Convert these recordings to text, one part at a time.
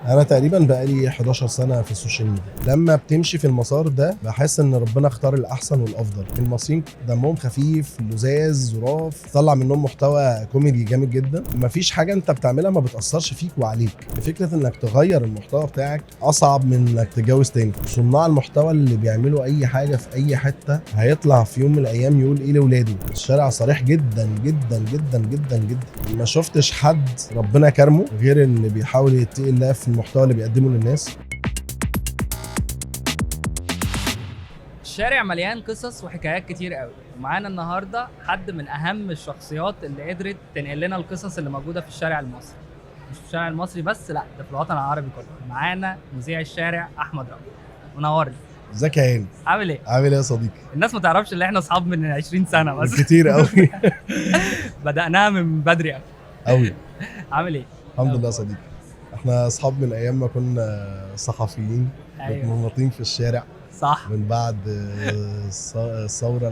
انا تقريبا بقالي 11 سنه في السوشيال ميديا. لما بتمشي في المسار ده بحس ان ربنا اختار الاحسن والافضل. المصريين دمهم خفيف، لذاذ، ظراف، طلع منهم محتوى كوميدي جامد جدا. مفيش حاجه انت بتعملها ما بتاثرش فيك وعليك. فكره انك تغير المحتوى بتاعك اصعب من انك تتجوز تاني. صناع المحتوى اللي بيعملوا اي حاجه في اي حته هيطلع في يوم من الايام يقول ايه لاولاده. الشارع صريح جدا جدا جدا جدا جدا. ما شفتش حد ربنا كرمه غير اللي بيحاول يتقي الله في المحتوى اللي بيقدمه للناس. الشارع مليان قصص وحكايات كتير قوي، ومعانا النهارده حد من اهم الشخصيات اللي قدرت تنقل لنا القصص اللي موجوده في الشارع المصري. مش في الشارع المصري بس، لا ده في الوطن العربي كله. معانا مذيع الشارع احمد رأفت. منورني. ازيك يا هاني؟ عامل ايه؟ عامل ايه يا صديقي؟ الناس ما تعرفش ان احنا اصحاب من 20 سنه بس. كتير قوي. بدأناها من بدري قوي. قوي. عامل ايه؟ الحمد لله يا صديقي. احنا اصحاب من ايام ما كنا صحفيين. أيوة. متمرمطين في الشارع صح. من بعد الثوره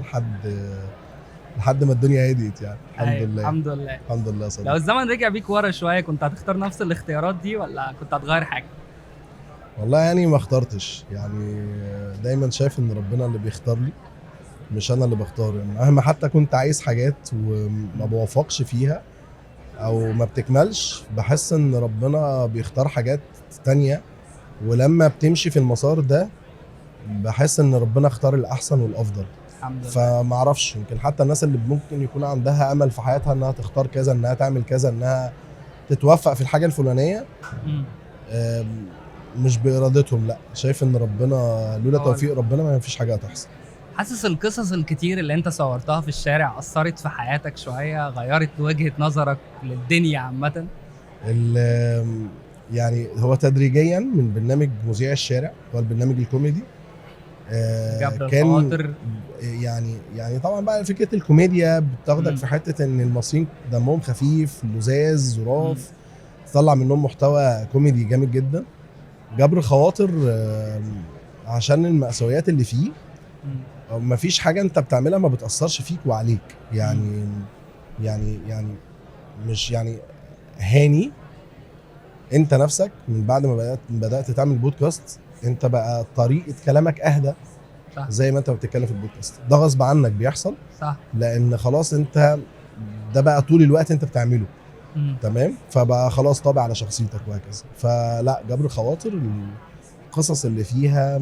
لحد ما الدنيا هديت يعني. الحمد أيوة. لله. الحمد لله. الحمد لله يا لو صديقي. الزمن رجع بيك ورا شويه كنت هتختار نفس الاختيارات دي ولا كنت هتغير حاجه؟ والله يعني ما اخترتش، يعني دايما شايف ان ربنا اللي بيختار لي، مش انا اللي بختار. يعني مهما حتى كنت عايز حاجات وما بوافقش فيها او ما بتكملش، بحس ان ربنا بيختار حاجات تانية. ولما بتمشي في المسار ده بحس ان ربنا اختار الاحسن والافضل. الحمد لله. فما اعرفش، يمكن حتى الناس اللي ممكن يكون عندها امل في حياتها انها تختار كذا، انها تعمل كذا، انها تتوفق في الحاجة الفلانية، آم، مش بارادتهم. لا، شايف ان ربنا لولا توفيق ربنا ما فيش حاجة هتحصل. حاسس القصص الكتير اللي انت صورتها في الشارع أثرت في حياتك شوية، غيرت وجهة نظرك للدنيا عامة؟ يعني هو تدريجيا من برنامج مذيع الشارع، هو البرنامج الكوميدي، جبر كان الخواطر. يعني طبعا بقى فكرة الكوميديا بتاخدك في حتة ان المصريين دمهم خفيف، لذاذ، ظراف، طلع منهم محتوى كوميدي جامد جدا. جبر الخواطر عشان المأساويات اللي فيه. مفيش حاجة انت بتعملها ما بتأثرش فيك وعليك. يعني مش يعني هاني، انت نفسك من بعد ما بدأت تعمل بودكاست، انت بقى طريقة كلامك اهدى. صح. زي ما انت بتتكلم في البودكاست ده غصب عنك بيحصل. صح. لان خلاص انت ده بقى طول الوقت انت بتعمله. تمام. فبقى خلاص طابع على شخصيتك وهكذا. فلا، جبر الخواطر القصص اللي فيها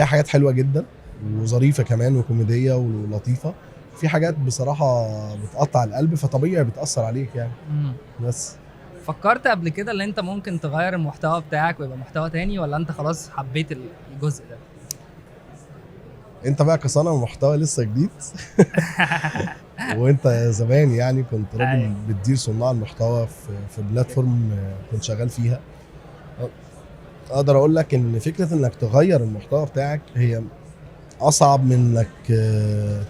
حاجات حلوة جدا وظريفة كمان وكوميدية ولطيفة. في حاجات بصراحة بتقطع القلب، فطبيعي بتأثر عليك يعني. بس فكرت قبل كده ان انت ممكن تغير المحتوى بتاعك ويبقى محتوى تاني، ولا انت خلاص حبيت الجزء ده؟ انت بقى كصانع محتوى لسه جديد وانت زمان يعني كنت راجل بتدير صناع المحتوى في بلاتفورم كنت شغال فيها. اقدر اقول لك ان فكرة انك تغير المحتوى بتاعك هي اصعب من انك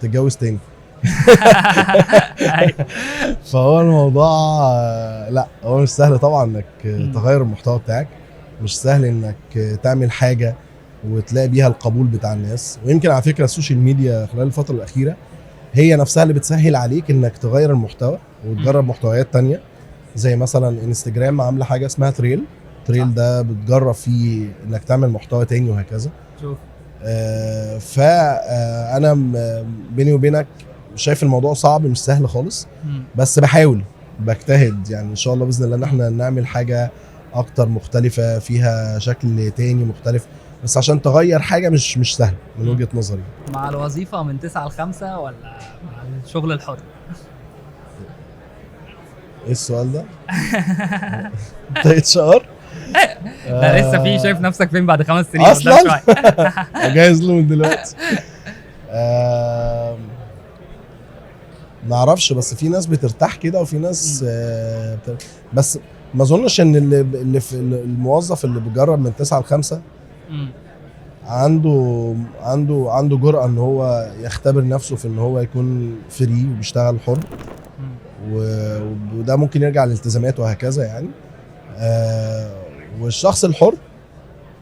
تتجوز تاني. فهو الموضوع لا، هو مش سهل طبعا انك تغير المحتوى بتاعك. مش سهل انك تعمل حاجة وتلاقي بيها القبول بتاع الناس. ويمكن على فكرة السوشيال ميديا خلال الفترة الأخيرة هي نفسها اللي بتسهل عليك انك تغير المحتوى وتجرب محتويات تانية. زي مثلا انستجرام عاملة حاجة اسمها تريل ده بتجرب فيه انك تعمل محتوى تاني وهكذا. شوف. فأنا بيني وبينك شايف الموضوع صعب، مش سهل خالص. بس بحاول بجتهد يعني ان شاء الله باذن الله ان احنا نعمل حاجه اكتر مختلفه، فيها شكل تاني مختلف. بس عشان تغير حاجه مش سهل من وجهه نظري. مع الوظيفه من 9 ل 5 ولا مع الشغل الحر؟ ايه السؤال ده؟ انت اتش ار؟ لا لسه في. شايف نفسك فين بعد 5 سنين اصلا؟ جاهز له من دلوقتي. ما اعرفش، بس في ناس بترتاح كده وفي ناس بس ما اظنش ان اللي في الموظف اللي بيجرب من 9 ل 5 عنده جرأة ان هو يختبر نفسه في ان هو يكون فري وبيشتغل حر. وده ممكن يرجع للالتزامات وهكذا يعني. والشخص الحر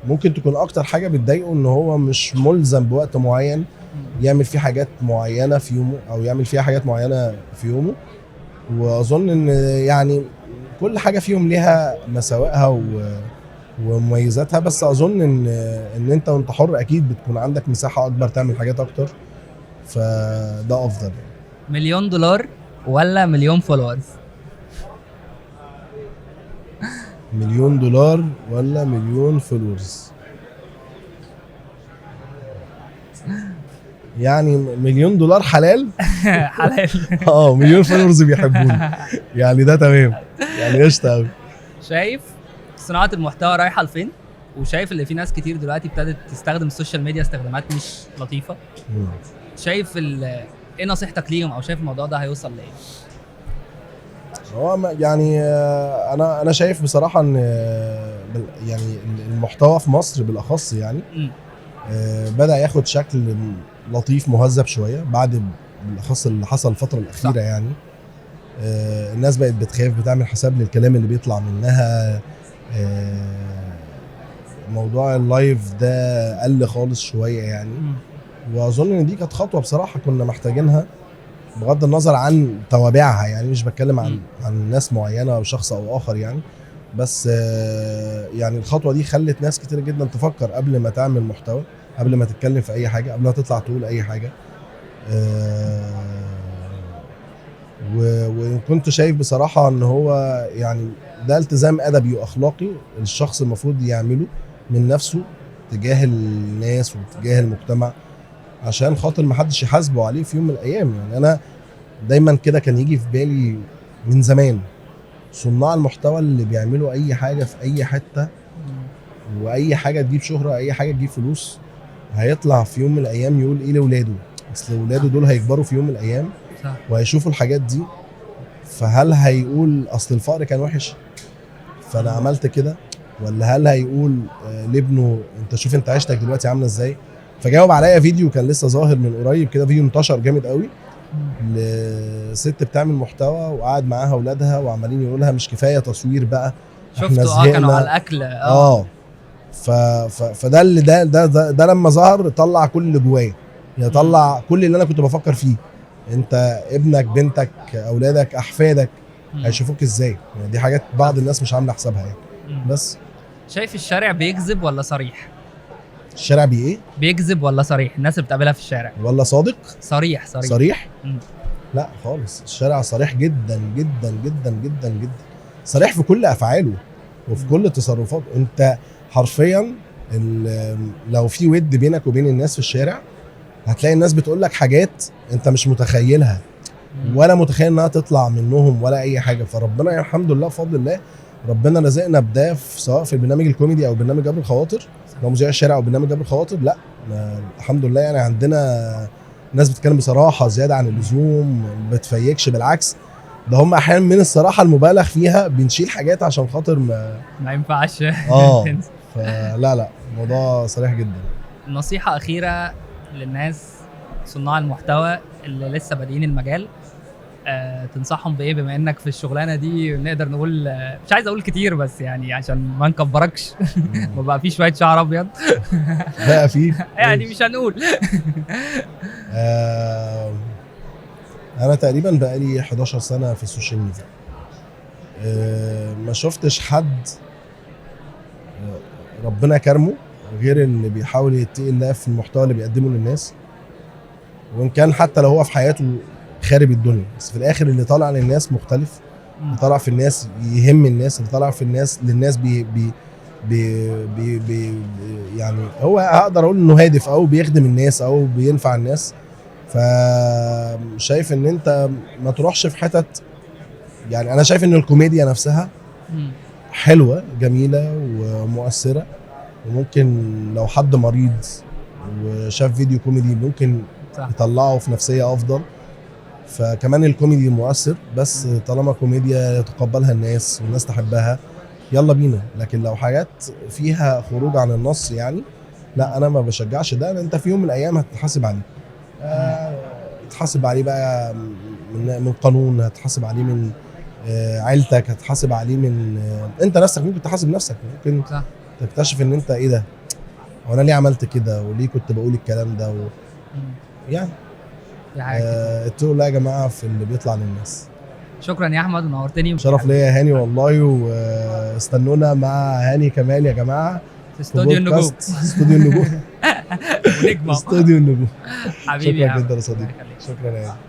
ممكن تكون اكتر حاجة بتضايقه ان هو مش ملزم بوقت معين يعمل فيه حاجات معينة في يومه او يعمل فيها حاجات معينة في يومه. واظن ان يعني كل حاجة فيهم ليها مساوئها ومميزاتها، بس اظن ان انت وانت حر اكيد بتكون عندك مساحه اكبر تعمل حاجات اكتر، فده افضل. مليون دولار ولا مليون فولورز؟ مليون دولار ولا مليون فلوس؟ يعني مليون دولار حلال. حلال. مليون فولورز بيحبوني، يعني ده تمام، يعني قشطه قوي. شايف صناعه المحتوى رايحه لفين؟ وشايف اللي في ناس كتير دلوقتي ابتدت تستخدم السوشيال ميديا استخدامات مش لطيفه. شايف ايه نصيحتك ليهم، او شايف الموضوع ده هيوصل لايه؟ هو يعني انا شايف بصراحه ان يعني المحتوى في مصر بالاخص يعني بدأ ياخد شكل لطيف مهذب شويه بعد بالاخص اللي حصل الفتره الاخيره. صح. يعني الناس بقت بتخاف، بتعمل حساب للكلام اللي بيطلع منها. موضوع اللايف ده قل خالص شويه يعني. واظن ان دي كانت خطوه بصراحه كنا محتاجينها، بغض النظر عن توابعها، يعني مش بتكلم عن ناس معينه او شخص او اخر يعني. بس يعني الخطوه دي خلت ناس كتير جدا تفكر قبل ما تعمل محتوى، قبل ما تتكلم في اي حاجه، قبل ما تطلع تقول اي حاجه. وكنت شايف بصراحه ان هو يعني ده التزام ادبي واخلاقي الشخص المفروض يعمله من نفسه تجاه الناس وتجاه المجتمع، عشان خاطر ما حدش يحاسبه عليه في يوم من الايام. يعني انا دايما كده كان يجي في بالي من زمان صناع المحتوى اللي بيعملوا اي حاجه في اي حته، واي حاجه تجيب شهره، اي حاجه تجيب فلوس، هيطلع في يوم من الايام يقول ايه لاولاده. اصل اولاده دول هيكبروا في يوم من الايام وهيشوفوا الحاجات دي، فهل هيقول اصل الفقر كان وحش فانا عملت كده، ولا هل هيقول لابنه انت شوف انت عيشتك دلوقتي عامله ازاي؟ فجاوب عليا فيديو كان لسه ظاهر من قريب كده، فيديو انتشر جامد قوي لست بتعمل محتوى وقعد معاها اولادها وعمالين يقولها مش كفايه تصوير بقى، شفتوا كانوا على الاكل. فده اللي ده لما ظهر طلع كل اللي جوايا، يطلع كل اللي انا كنت بفكر فيه. انت ابنك، بنتك، اولادك، احفادك هيشوفوك ازاي؟ يعني دي حاجات بعض الناس مش عامله حسابها يعني. بس شايف الشارع بيكذب ولا صريح؟ الشارع ايه؟ بيكذب ولا صريح؟ الناس اللي بتقابلها في الشارع ولا صادق؟ صريح. لا خالص، الشارع صريح جدا جدا جدا جدا جدا، صريح في كل افعاله وفي كل تصرفاته. انت حرفيا لو في ود بينك وبين الناس في الشارع هتلاقي الناس بتقول لك حاجات انت مش متخيلها ولا متخيل انها تطلع منهم ولا اي حاجه. فربنا يعني الحمد لله بفضل الله ربنا رزقنا بده، سواء في البرنامج الكوميدي او برنامج جبر الخواطر، لو مذيع الشارع او برنامج جبر الخواطر. لا الحمد لله يعني عندنا ناس بتتكلم بصراحه زياده عن اللزوم، ما بتفيكش، بالعكس ده هم احيانا من الصراحه المبالغ فيها بنشيل حاجات عشان خاطر ما ينفعش. فلا الموضوع صريح جدا. نصيحه اخيره للناس صناع المحتوى اللي لسه بادئين المجال، تنصحهم بايه بما انك في الشغلانه دي؟ نقدر نقول مش عايز اقول كتير بس يعني عشان ما نكبركش ما بقى في شويه شعر ابيض بقى فيه يعني مش هنقول. انا تقريبا بقالي 11 سنه في السوشيال ميديا، ما شفتش حد ربنا كرمه غير اللي بيحاول يتقي الله في المحتوى اللي بيقدمه للناس، وان كان حتى لو هو في حياته خارب الدنيا، بس في الاخر اللي طالع للناس مختلف، اللي طالع في الناس يهم الناس، اللي طالع في الناس للناس بي يعني هو اقدر اقول انه هادف او بيخدم الناس او بينفع الناس. فشايف ان انت ما تروحش في حتت، يعني انا شايف ان الكوميديا نفسها حلوه جميله ومؤثره، وممكن لو حد مريض وشاف فيديو كوميدي ممكن يطلعه في نفسيه افضل. فكمان الكوميدي مؤثر، بس طالما كوميديا يتقبلها الناس والناس تحبها يلا بينا. لكن لو حاجات فيها خروج عن النص يعني لا، انا ما بشجعش ده، لان انت في يوم من الايام هتتحاسب عليه. هتتحاسب عليه بقى من قانون، هتتحاسب عليه من عيلتك، هتتحاسب عليه من انت نفسك، ممكن تحاسب نفسك، ممكن تكتشف ان انت ايه ده، وانا ليه عملت كده، وليه كنت بقول الكلام ده يعني اتقوا الله يا جماعه في اللي بيطلع للناس. شكرا يا احمد ونورتني. شرف ليا يا هاني والله، واستنونا مع هاني كمال يا جماعه في استوديو النجوم. استوديو النجوم ونجمه. استوديو النجوم. حبيبي يا شكرا أحمد. جدا يا صديقي، الله يخليك. شكرا يا هاني.